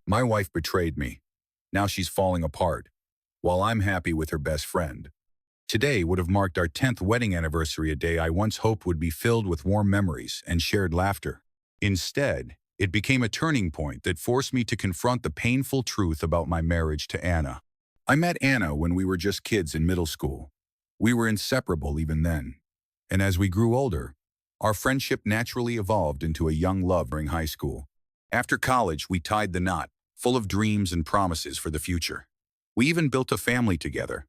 My wife betrayed me. Now she's falling apart, while I'm happy with her best friend. Today would have marked our 10th wedding anniversary, a day I once hoped would be filled with warm memories and shared laughter. Instead, it became a turning point that forced me to confront the painful truth about my marriage to Anna. I met Anna when we were just kids in middle school. We were inseparable even then. And as we grew older, our friendship naturally evolved into a young love during high school. After college, we tied the knot, full of dreams and promises for the future. We even built a family together,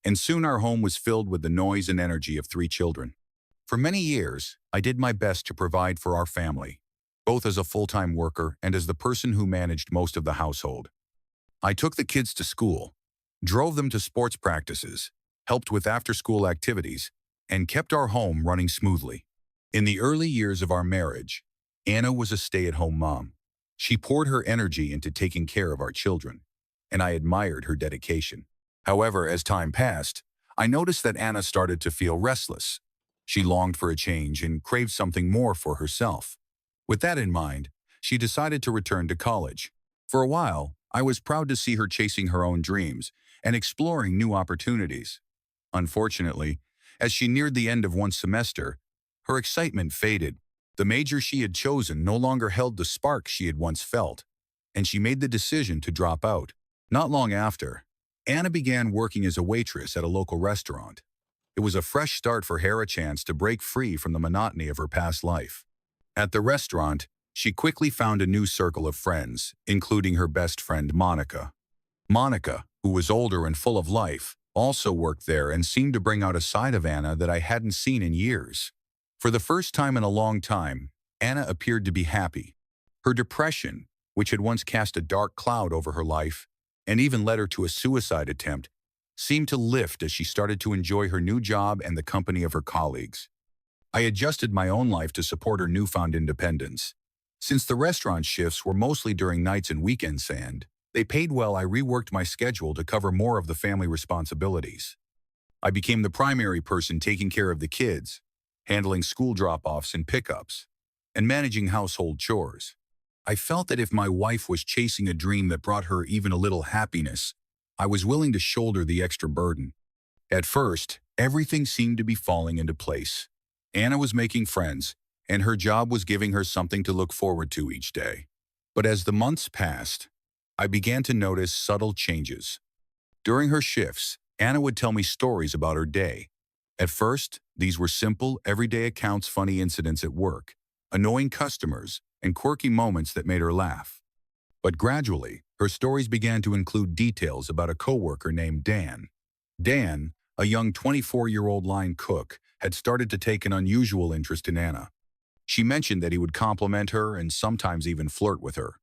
and soon our home was filled with the noise and energy of 3 children. For many years, I did my best to provide for our family, both as a full-time worker and as the person who managed most of the household. I took the kids to school, drove them to sports practices, helped with after-school activities, and kept our home running smoothly. In the early years of our marriage, Anna was a stay-at-home mom. She poured her energy into taking care of our children, and I admired her dedication. However, as time passed, I noticed that Anna started to feel restless. She longed for a change and craved something more for herself. With that in mind, she decided to return to college. For a while, I was proud to see her chasing her own dreams and exploring new opportunities. Unfortunately, as she neared the end of one semester, her excitement faded. The major she had chosen no longer held the spark she had once felt, and she made the decision to drop out. Not long after, Anna began working as a waitress at a local restaurant. It was a fresh start for her, a chance to break free from the monotony of her past life. At the restaurant, she quickly found a new circle of friends, including her best friend Monica. Monica, who was older and full of life, also worked there and seemed to bring out a side of Anna that I hadn't seen in years. For the first time in a long time, Anna appeared to be happy. Her depression, which had once cast a dark cloud over her life and even led her to a suicide attempt, seemed to lift as she started to enjoy her new job and the company of her colleagues. I adjusted my own life to support her newfound independence. Since the restaurant shifts were mostly during nights and weekends and they paid well, I reworked my schedule to cover more of the family responsibilities. I became the primary person taking care of the kids, handling school drop-offs and pickups, and managing household chores. I felt that if my wife was chasing a dream that brought her even a little happiness, I was willing to shoulder the extra burden. At first, everything seemed to be falling into place. Anna was making friends, and her job was giving her something to look forward to each day. But as the months passed, I began to notice subtle changes. During her shifts, Anna would tell me stories about her day. At first, these were simple, everyday accounts, funny incidents at work, annoying customers, and quirky moments that made her laugh. But gradually, her stories began to include details about a coworker named Dan. Dan, a young 24-year-old line cook, had started to take an unusual interest in Anna. She mentioned that he would compliment her and sometimes even flirt with her.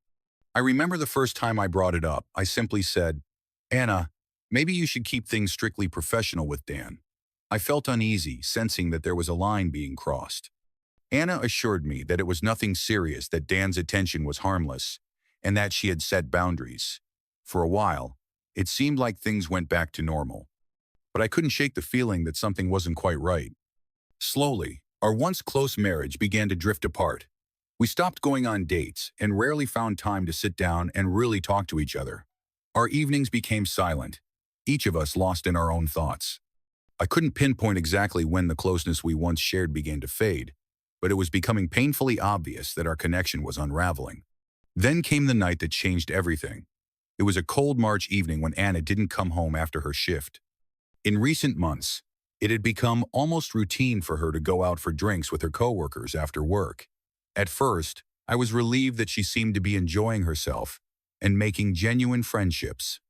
I remember the first time I brought it up, I simply said, "Anna, maybe you should keep things strictly professional with Dan." I felt uneasy, sensing that there was a line being crossed. Anna assured me that it was nothing serious, that Dan's attention was harmless, and that she had set boundaries. For a while, it seemed like things went back to normal. But I couldn't shake the feeling that something wasn't quite right. Slowly, our once close marriage began to drift apart. We stopped going on dates and rarely found time to sit down and really talk to each other. Our evenings became silent, each of us lost in our own thoughts. I couldn't pinpoint exactly when the closeness we once shared began to fade, but it was becoming painfully obvious that our connection was unraveling. Then came the night that changed everything. It was a cold March evening when Anna didn't come home after her shift. In recent months, it had become almost routine for her to go out for drinks with her coworkers after work. At first, I was relieved that she seemed to be enjoying herself and making genuine friendships.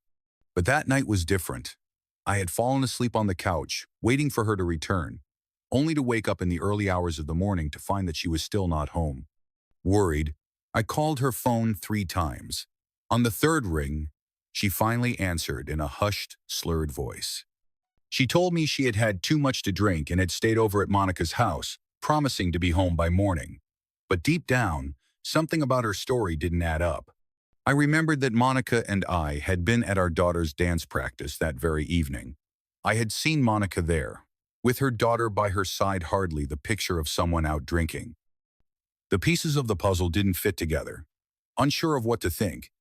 But that night was different. I had fallen asleep on the couch, waiting for her to return, only to wake up in the early hours of the morning to find that she was still not home. Worried, I called her phone 3 times. On the third ring, she finally answered in a hushed, slurred voice. She told me she had had too much to drink and had stayed over at Monica's house, promising to be home by morning. But deep down, something about her story didn't add up. I remembered that Monica and I had been at our daughter's dance practice that very evening. I had seen Monica there, with her daughter by her side, hardly the picture of someone out drinking. The pieces of the puzzle didn't fit together. Unsure of what to think,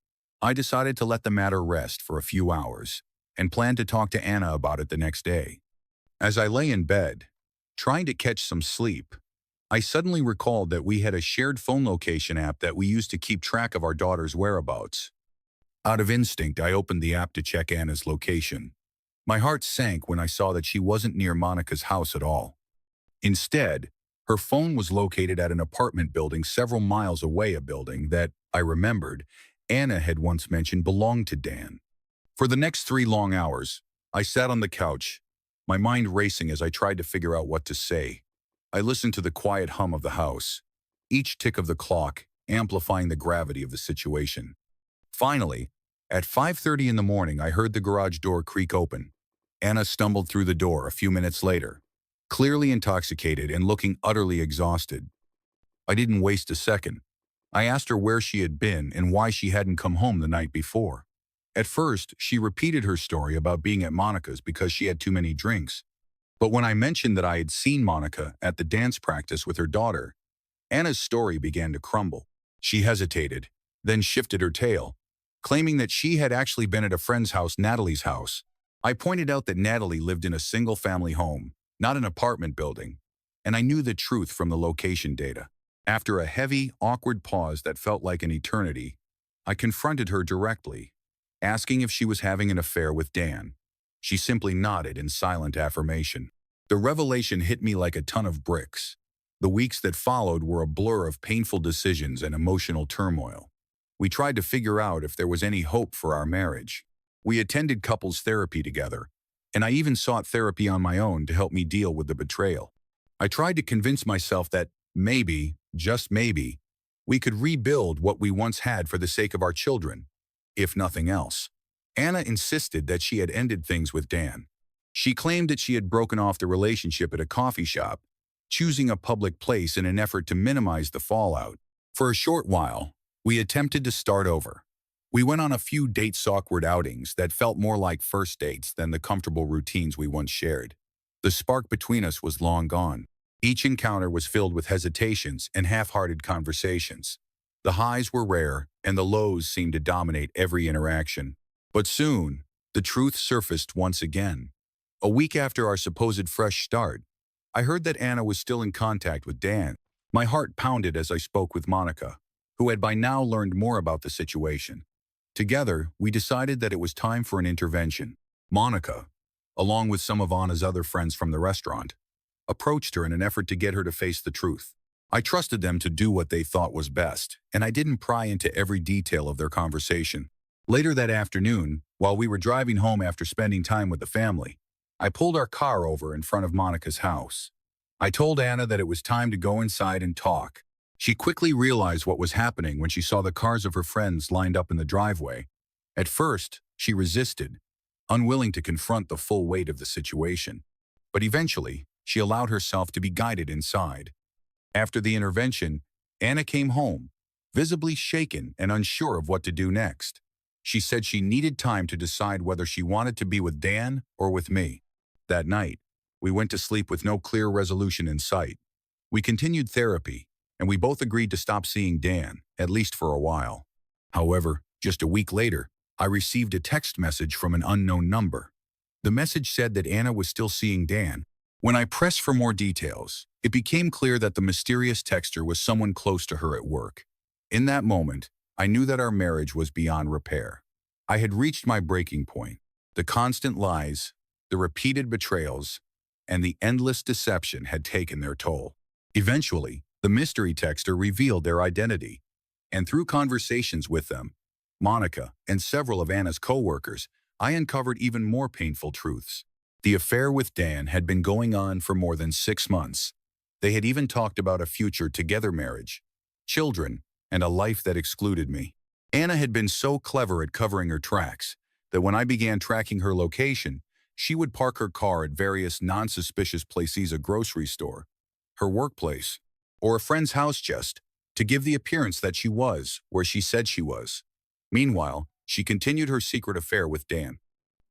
I decided to let the matter rest for a few hours and planned to talk to Anna about it the next day. As I lay in bed, trying to catch some sleep, I suddenly recalled that we had a shared phone location app that we used to keep track of our daughter's whereabouts. Out of instinct, I opened the app to check Anna's location. My heart sank when I saw that she wasn't near Monica's house at all. Instead, her phone was located at an apartment building several miles away, a building that, I remembered, Anna had once mentioned belonged to Dan. For the next 3 long hours, I sat on the couch, my mind racing as I tried to figure out what to say. I listened to the quiet hum of the house, each tick of the clock amplifying the gravity of the situation. Finally, at 5:30 in the morning, I heard the garage door creak open. Anna stumbled through the door a few minutes later, clearly intoxicated and looking utterly exhausted. I didn't waste a second. I asked her where she had been and why she hadn't come home the night before. At first, she repeated her story about being at Monica's because she had too many drinks. But when I mentioned that I had seen Monica at the dance practice with her daughter, Anna's story began to crumble. She hesitated, then shifted her tale, claiming that she had actually been at a friend's house, Natalie's house. I pointed out that Natalie lived in a single-family home, not an apartment building, and I knew the truth from the location data. After a heavy, awkward pause that felt like an eternity, I confronted her directly, asking if she was having an affair with Dan. She simply nodded in silent affirmation. The revelation hit me like a ton of bricks. The weeks that followed were a blur of painful decisions and emotional turmoil. We tried to figure out if there was any hope for our marriage. We attended couples therapy together, and I even sought therapy on my own to help me deal with the betrayal. I tried to convince myself that maybe, just maybe, we could rebuild what we once had for the sake of our children, if nothing else. Anna insisted that she had ended things with Dan. She claimed that she had broken off the relationship at a coffee shop, choosing a public place in an effort to minimize the fallout. For a short while, we attempted to start over. We went on a few dates-awkward outings that felt more like first dates than the comfortable routines we once shared. The spark between us was long gone. Each encounter was filled with hesitations and half-hearted conversations. The highs were rare, and the lows seemed to dominate every interaction. But soon, the truth surfaced once again. A week after our supposed fresh start, I heard that Anna was still in contact with Dan. My heart pounded as I spoke with Monica, who had by now learned more about the situation. Together, we decided that it was time for an intervention. Monica, along with some of Anna's other friends from the restaurant, approached her in an effort to get her to face the truth. I trusted them to do what they thought was best, and I didn't pry into every detail of their conversation. Later that afternoon, while we were driving home after spending time with the family, I pulled our car over in front of Monica's house. I told Anna that it was time to go inside and talk. She quickly realized what was happening when she saw the cars of her friends lined up in the driveway. At first, she resisted, unwilling to confront the full weight of the situation. But eventually, she allowed herself to be guided inside. After the intervention, Anna came home, visibly shaken and unsure of what to do next. She said she needed time to decide whether she wanted to be with Dan or with me. That night, we went to sleep with no clear resolution in sight. We continued therapy, and we both agreed to stop seeing Dan, at least for a while. However, just a week later, I received a text message from an unknown number. The message said that Anna was still seeing Dan. When I pressed for more details, it became clear that the mysterious texter was someone close to her at work. In that moment, I knew that our marriage was beyond repair. I had reached my breaking point. The constant lies, the repeated betrayals, and the endless deception had taken their toll. Eventually, the mystery texter revealed their identity, and through conversations with them, Monica and several of Anna's co-workers, I uncovered even more painful truths. The affair with Dan had been going on for more than 6 months. They had even talked about a future together marriage, children, and a life that excluded me. Anna had been so clever at covering her tracks that when I began tracking her location, she would park her car at various non-suspicious places, a grocery store, her workplace, or a friend's house just to give the appearance that she was where she said she was. Meanwhile, she continued her secret affair with Dan.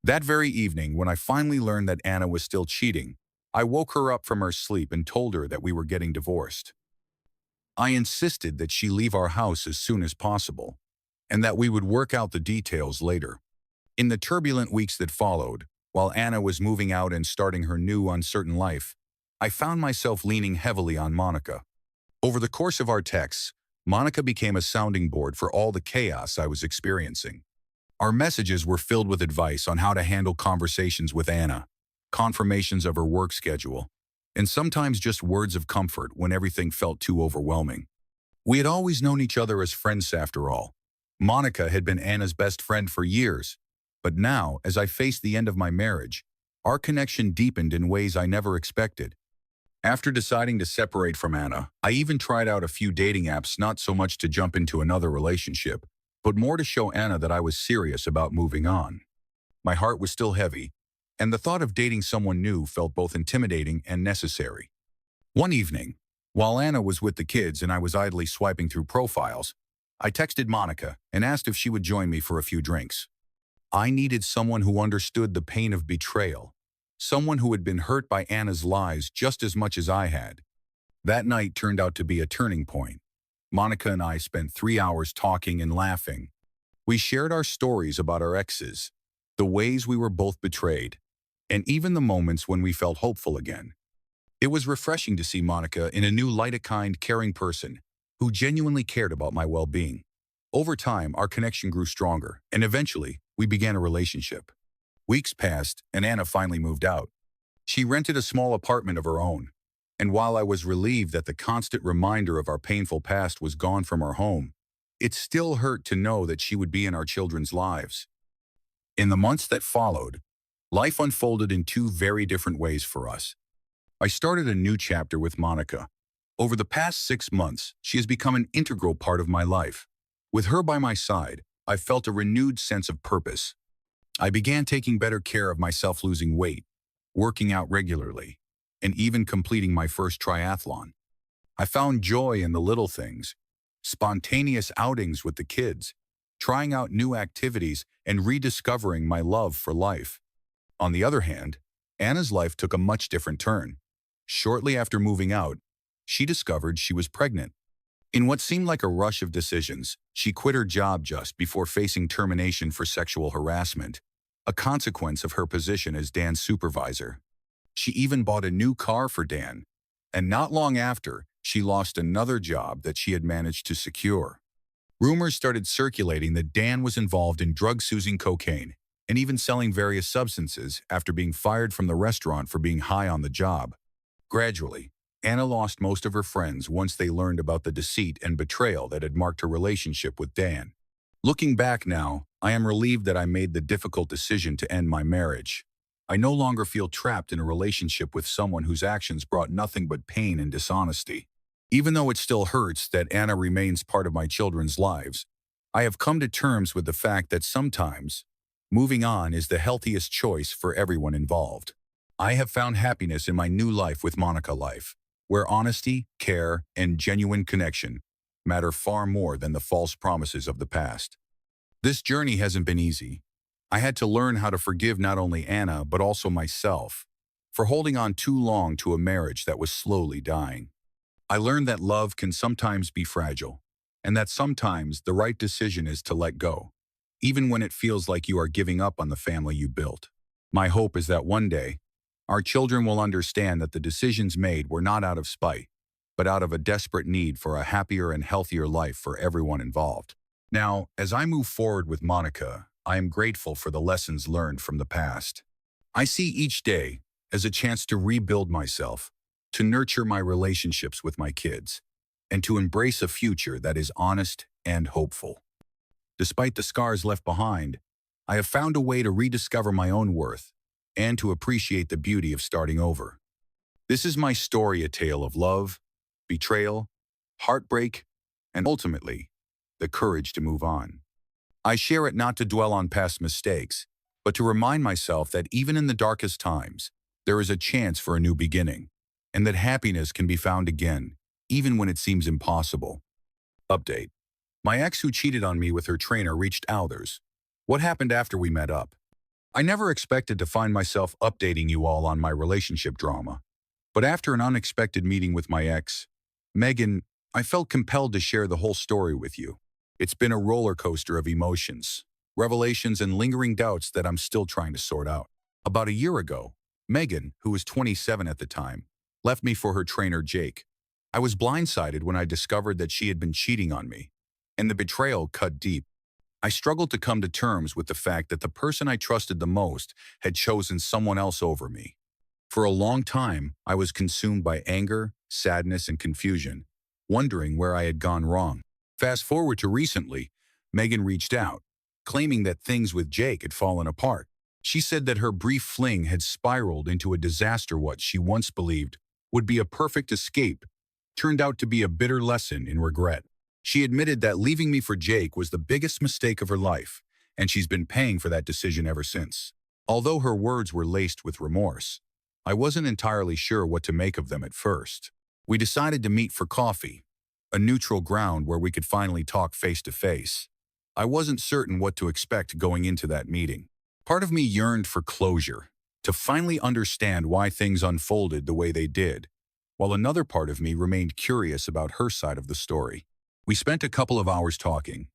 That very evening, when I finally learned that Anna was still cheating, I woke her up from her sleep and told her that we were getting divorced. I insisted that she leave our house as soon as possible, and that we would work out the details later. In the turbulent weeks that followed, while Anna was moving out and starting her new uncertain life, I found myself leaning heavily on Monica. Over the course of our texts, Monica became a sounding board for all the chaos I was experiencing. Our messages were filled with advice on how to handle conversations with Anna, confirmations of her work schedule, and sometimes just words of comfort when everything felt too overwhelming. We had always known each other as friends after all. Monica had been Anna's best friend for years, but now, as I faced the end of my marriage, our connection deepened in ways I never expected. After deciding to separate from Anna, I even tried out a few dating apps, not so much to jump into another relationship, but more to show Anna that I was serious about moving on. My heart was still heavy, and the thought of dating someone new felt both intimidating and necessary. One evening, while Anna was with the kids and I was idly swiping through profiles, I texted Monica and asked if she would join me for a few drinks. I needed someone who understood the pain of betrayal, someone who had been hurt by Anna's lies just as much as I had. That night turned out to be a turning point. Monica and I spent 3 hours talking and laughing. We shared our stories about our exes, the ways we were both betrayed, and even the moments when we felt hopeful again. It was refreshing to see Monica in a new light, a kind, caring person who genuinely cared about my well-being. Over time, our connection grew stronger, and eventually, we began a relationship. Weeks passed, and Anna finally moved out. She rented a small apartment of her own, and while I was relieved that the constant reminder of our painful past was gone from our home, it still hurt to know that she would be in our children's lives. In the months that followed, life unfolded in two very different ways for us. I started a new chapter with Monica. Over the past 6 months, she has become an integral part of my life. With her by my side, I felt a renewed sense of purpose. I began taking better care of myself, losing weight, working out regularly, and even completing my first triathlon. I found joy in the little things, spontaneous outings with the kids, trying out new activities, and rediscovering my love for life. On the other hand, Anna's life took a much different turn. Shortly after moving out, she discovered she was pregnant. In what seemed like a rush of decisions, she quit her job just before facing termination for sexual harassment, a consequence of her position as Dan's supervisor. She even bought a new car for Dan, and not long after, she lost another job that she had managed to secure. Rumors started circulating that Dan was involved in drugs, using cocaine, and even selling various substances after being fired from the restaurant for being high on the job. Gradually, Anna lost most of her friends once they learned about the deceit and betrayal that had marked her relationship with Dan. Looking back now, I am relieved that I made the difficult decision to end my marriage. I no longer feel trapped in a relationship with someone whose actions brought nothing but pain and dishonesty. Even though it still hurts that Anna remains part of my children's lives, I have come to terms with the fact that sometimes moving on is the healthiest choice for everyone involved. I have found happiness in my new life with Monica Life, where honesty, care, and genuine connection matter far more than the false promises of the past. This journey hasn't been easy. I had to learn how to forgive not only Anna, but also myself, for holding on too long to a marriage that was slowly dying. I learned that love can sometimes be fragile, and that sometimes the right decision is to let go, even when it feels like you are giving up on the family you built. My hope is that one day, our children will understand that the decisions made were not out of spite, but out of a desperate need for a happier and healthier life for everyone involved. Now, as I move forward with Monica, I am grateful for the lessons learned from the past. I see each day as a chance to rebuild myself, to nurture my relationships with my kids, and to embrace a future that is honest and hopeful. Despite the scars left behind, I have found a way to rediscover my own worth and to appreciate the beauty of starting over. This is my story, a tale of love, betrayal, heartbreak, and ultimately, the courage to move on. I share it not to dwell on past mistakes, but to remind myself that even in the darkest times, there is a chance for a new beginning, and that happiness can be found again, even when it seems impossible. Update. My ex who cheated on me with her trainer reached out. What happened after we met up? I never expected to find myself updating you all on my relationship drama. But after an unexpected meeting with my ex, Megan, I felt compelled to share the whole story with you. It's been a roller coaster of emotions, revelations, and lingering doubts that I'm still trying to sort out. About a year ago, Megan, who was 27 at the time, left me for her trainer Jake. I was blindsided when I discovered that she had been cheating on me, and the betrayal cut deep. I struggled to come to terms with the fact that the person I trusted the most had chosen someone else over me. For a long time, I was consumed by anger, sadness, and confusion, wondering where I had gone wrong. Fast forward to recently, Megan reached out, claiming that things with Jake had fallen apart. She said that her brief fling had spiraled into a disaster. What she once believed would be a perfect escape turned out to be a bitter lesson in regret. She admitted that leaving me for Jake was the biggest mistake of her life, and she's been paying for that decision ever since. Although her words were laced with remorse, I wasn't entirely sure what to make of them at first. We decided to meet for coffee, a neutral ground where we could finally talk face to face. I wasn't certain what to expect going into that meeting. Part of me yearned for closure, to finally understand why things unfolded the way they did, while another part of me remained curious about her side of the story. We spent a couple of hours talking,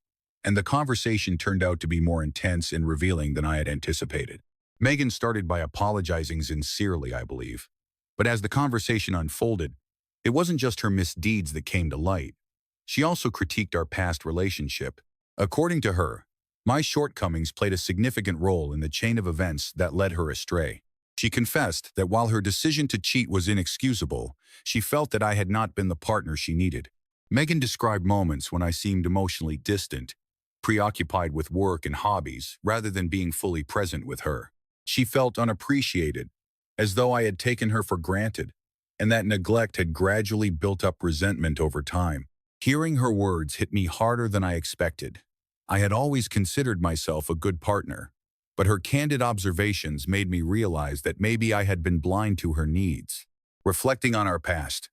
and the conversation turned out to be more intense and revealing than I had anticipated. Megan started by apologizing sincerely, I believe. But as the conversation unfolded, it wasn't just her misdeeds that came to light. She also critiqued our past relationship. According to her, my shortcomings played a significant role in the chain of events that led her astray. She confessed that while her decision to cheat was inexcusable, she felt that I had not been the partner she needed. Megan described moments when I seemed emotionally distant, preoccupied with work and hobbies, rather than being fully present with her. She felt unappreciated, as though I had taken her for granted, and that neglect had gradually built up resentment over time. Hearing her words hit me harder than I expected. I had always considered myself a good partner, but her candid observations made me realize that maybe I had been blind to her needs. Reflecting on our past,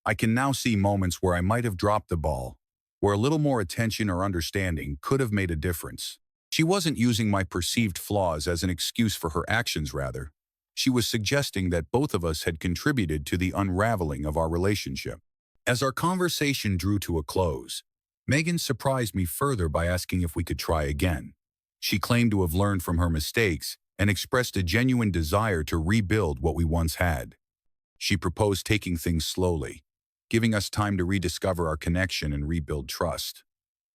I can now see moments where I might have dropped the ball, where a little more attention or understanding could have made a difference. She wasn't using my perceived flaws as an excuse for her actions, rather. She was suggesting that both of us had contributed to the unraveling of our relationship. As our conversation drew to a close, Megan surprised me further by asking if we could try again. She claimed to have learned from her mistakes and expressed a genuine desire to rebuild what we once had. She proposed taking things slowly, giving us time to rediscover our connection and rebuild trust.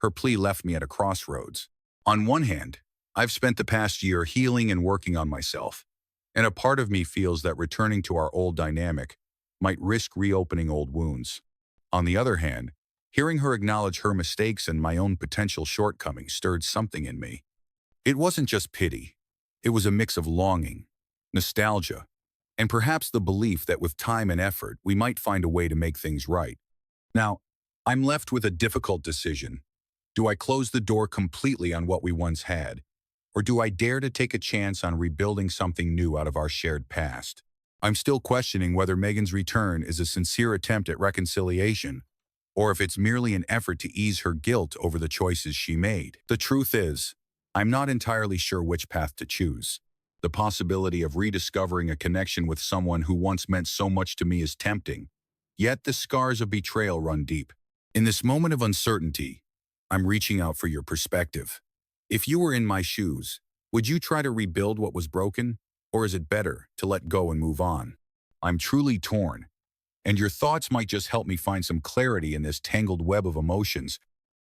Her plea left me at a crossroads. On one hand, I've spent the past year healing and working on myself, and a part of me feels that returning to our old dynamic might risk reopening old wounds. On the other hand, hearing her acknowledge her mistakes and my own potential shortcomings stirred something in me. It wasn't just pity. It was a mix of longing, nostalgia, and perhaps the belief that with time and effort, we might find a way to make things right. Now, I'm left with a difficult decision. Do I close the door completely on what we once had, or do I dare to take a chance on rebuilding something new out of our shared past? I'm still questioning whether Megan's return is a sincere attempt at reconciliation, or if it's merely an effort to ease her guilt over the choices she made. The truth is, I'm not entirely sure which path to choose. The possibility of rediscovering a connection with someone who once meant so much to me is tempting, yet the scars of betrayal run deep. In this moment of uncertainty, I'm reaching out for your perspective. If you were in my shoes, would you try to rebuild what was broken, or is it better to let go and move on? I'm truly torn, and your thoughts might just help me find some clarity in this tangled web of emotions